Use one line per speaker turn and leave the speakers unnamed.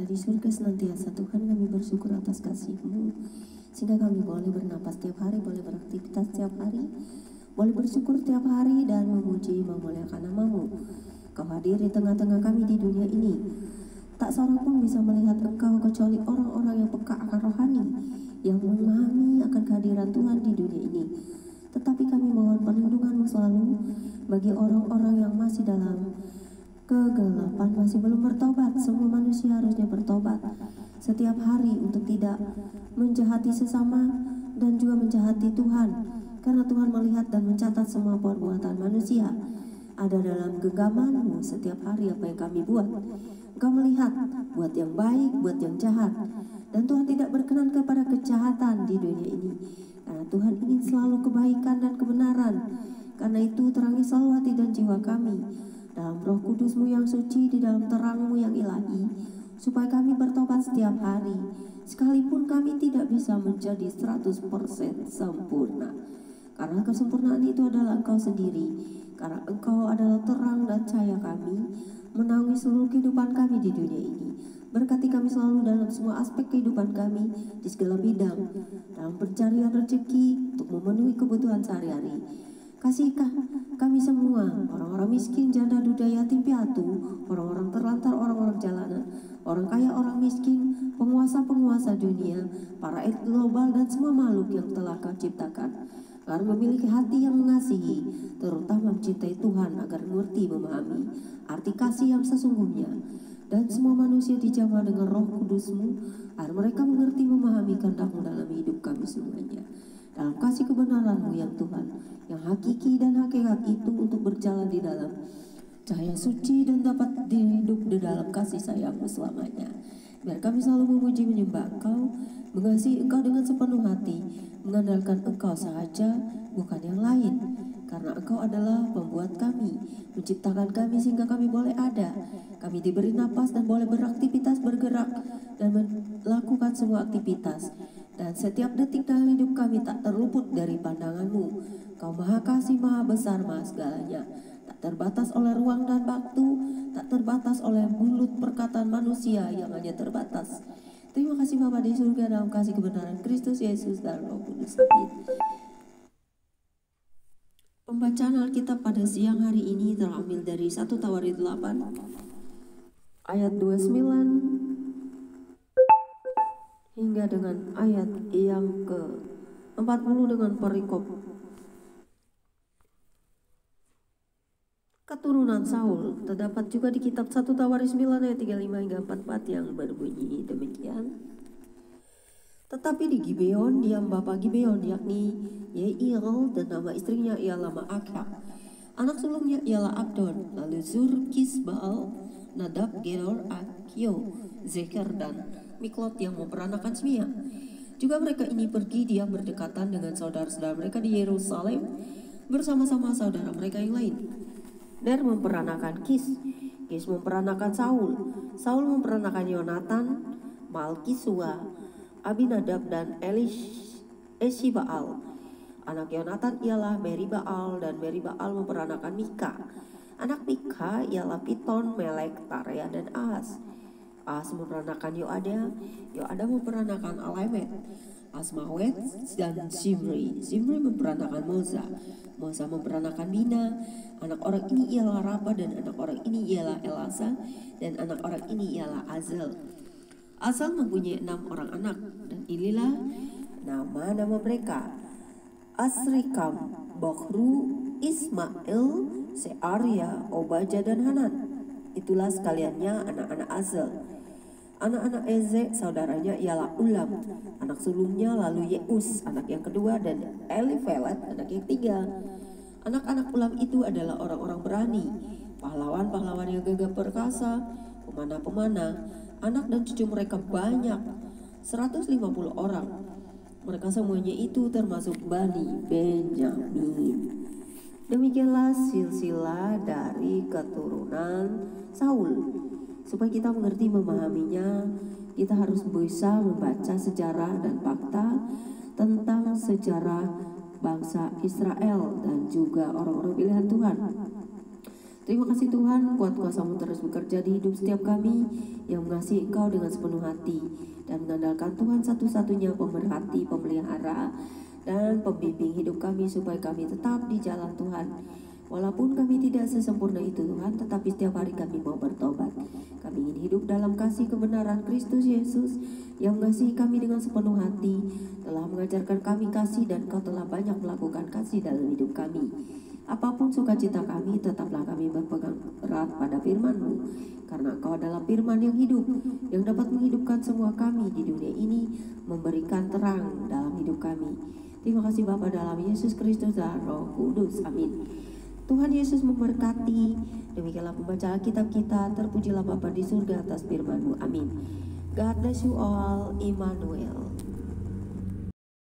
ada di surga senantiasa. Tuhan, kami bersyukur atas kasih-Mu, sehingga kami boleh bernapas setiap hari, boleh beraktivitas setiap hari, boleh bersyukur setiap hari dan memuji memuliakan nama-Mu. Kau hadir di tengah-tengah kami di dunia ini. Tak seorang pun bisa melihat Engkau kecuali orang-orang yang peka akan rohani, yang memahami akan kehadiran Tuhan di dunia ini. Tetapi kami mohon perlindungan-Mu selalu bagi orang-orang yang masih dalam kegelapan, masih belum bertobat. Semua manusia harusnya bertobat setiap hari untuk tidak menjahati sesama dan juga menjahati Tuhan, karena Tuhan melihat dan mencatat semua perbuatan manusia. Ada dalam genggaman-Mu setiap hari apa yang kami buat. Engkau melihat buat yang baik, buat yang jahat, dan Tuhan tidak berkenan kepada kejahatan di dunia ini, karena Tuhan ingin selalu kebaikan dan kebenaran. Karena itu terangi selalu hati dan jiwa kami dalam Roh Kudus-Mu yang suci, di dalam terang-Mu yang ilahi, supaya kami bertobat setiap hari, sekalipun kami tidak bisa menjadi 100% sempurna. Karena kesempurnaan itu adalah Engkau sendiri, karena Engkau adalah terang dan cahaya kami, menaungi seluruh kehidupan kami di dunia ini. Berkati kami selalu dalam semua aspek kehidupan kami, di segala bidang, dalam pencarian rezeki untuk memenuhi kebutuhan sehari-hari. Kasihkah kami semua, orang-orang miskin, janda, duda, yatim piatu, orang-orang terlantar, orang-orang jalanan, orang kaya, orang miskin, penguasa-penguasa dunia, para elit global dan semua makhluk yang telah Kau ciptakan, agar memiliki hati yang mengasihi, terutama mencintai Tuhan, agar mengerti, memahami arti kasih yang sesungguhnya. Dan semua manusia dijamah dengan Roh Kudus-Mu, agar mereka mengerti, memahami kehendak-Mu dalam hidup kami semuanya. Dalam kasih kebenaran-Mu yang Tuhan, yang hakiki dan hakikat itu, untuk berjalan di dalam cahaya suci dan dapat hidup di dalam kasih sayang-Mu selamanya. Biar kami selalu memuji menyembah Engkau, mengasihi Engkau dengan sepenuh hati, mengandalkan Engkau sahaja, bukan yang lain. Karena Engkau adalah pembuat kami, menciptakan kami sehingga kami boleh ada. Kami diberi napas dan boleh beraktivitas, bergerak, dan melakukan semua aktivitas. Dan setiap detik dalam hidup kami tak terluput dari pandangan-Mu. Kau Maha Kasih, Maha Besar, Maha segalanya. Tak terbatas oleh ruang dan waktu, tak terbatas oleh mulut perkataan manusia yang hanya terbatas. Terima kasih Bapa di surga, dalam kasih kebenaran Kristus Yesus dan Roh Kudus. Amin. Pembacaan Alkitab pada siang hari ini terambil dari 1 Tawarid 8 ayat 29 hingga dengan ayat yang ke-40 dengan perikop keturunan Saul. Terdapat juga di kitab 1 Tawarid 9 ayat 35 hingga 44 yang berbunyi demikian. Tetapi di Gibeon, diam bapa Gibeon yakni Yehiel, dan nama istrinya ialah Ma'akah. Anak sulungnya ialah Abdon, lalu Zur, Kis, Baal, Nadab, Gedor, Akio, Zeker, dan Miklot yang memperanakan Smia. Juga mereka ini pergi diam berdekatan dengan saudara-saudara mereka di Yerusalem bersama-sama saudara mereka yang lain. Ner memperanakan Kis, Kis memperanakan Saul, Saul memperanakan Yonatan, Malkisua, Abinadab, dan Eshibaal. Anak Yonatan ialah Meribaal, dan Meribaal memperanakan Mika. Anak Mika ialah Piton, Melek, Tarea, dan Ahas. Ahas memperanakan Yoada, Yoada memperanakan Alemet, Asmawet, dan Zimri. Zimri memperanakan Moza, Moza memperanakan Bina. Anak orang ini ialah Rapa, dan anak orang ini ialah Elasa, dan anak orang ini ialah Azel. Azel mempunyai 6 orang anak, dan inilah nama-nama mereka: Asrikam, Bokhru, Ismail, Searia, Obaja, dan Hanan. Itulah sekaliannya anak-anak Azel. Anak-anak Eze saudaranya ialah Ulam, anak sulungnya, lalu Yeus anak yang kedua, dan Elifelet anak yang ketiga. Anak-anak Ulam itu adalah orang-orang berani, pahlawan-pahlawan yang gagah perkasa, pemanah-pemanah. Anak dan cucu mereka banyak, 150 orang. Mereka semuanya itu termasuk Bani Benyamin. Demikianlah silsilah dari keturunan Saul. Supaya kita mengerti, memahaminya, kita harus bisa membaca sejarah dan fakta tentang sejarah bangsa Israel dan juga orang-orang pilihan Tuhan. Terima kasih Tuhan, kuat kuasa-Mu terus bekerja di hidup setiap kami yang mengasihi Engkau dengan sepenuh hati dan mengandalkan Tuhan satu-satunya pemerhati, pemelihara, dan pembimbing hidup kami supaya kami tetap di jalan Tuhan. Walaupun kami tidak sesempurna itu Tuhan, tetapi setiap hari kami mau bertobat. Kami ingin hidup dalam kasih kebenaran Kristus Yesus yang mengasihi kami dengan sepenuh hati, telah mengajarkan kami kasih dan Kau telah banyak melakukan kasih dalam hidup kami. Apapun sukacita kami, tetaplah kami berpegang erat pada firman-Mu, karena Engkau adalah firman yang hidup, yang dapat menghidupkan semua kami di dunia ini, memberikan terang dalam hidup kami. Terima kasih Bapa dalam Yesus Kristus dan Roh Kudus. Amin. Tuhan Yesus memberkati. Demikianlah pembacaan kitab kita. Terpujilah Bapa di surga atas firman-Mu. Amin. God bless you all. Immanuel.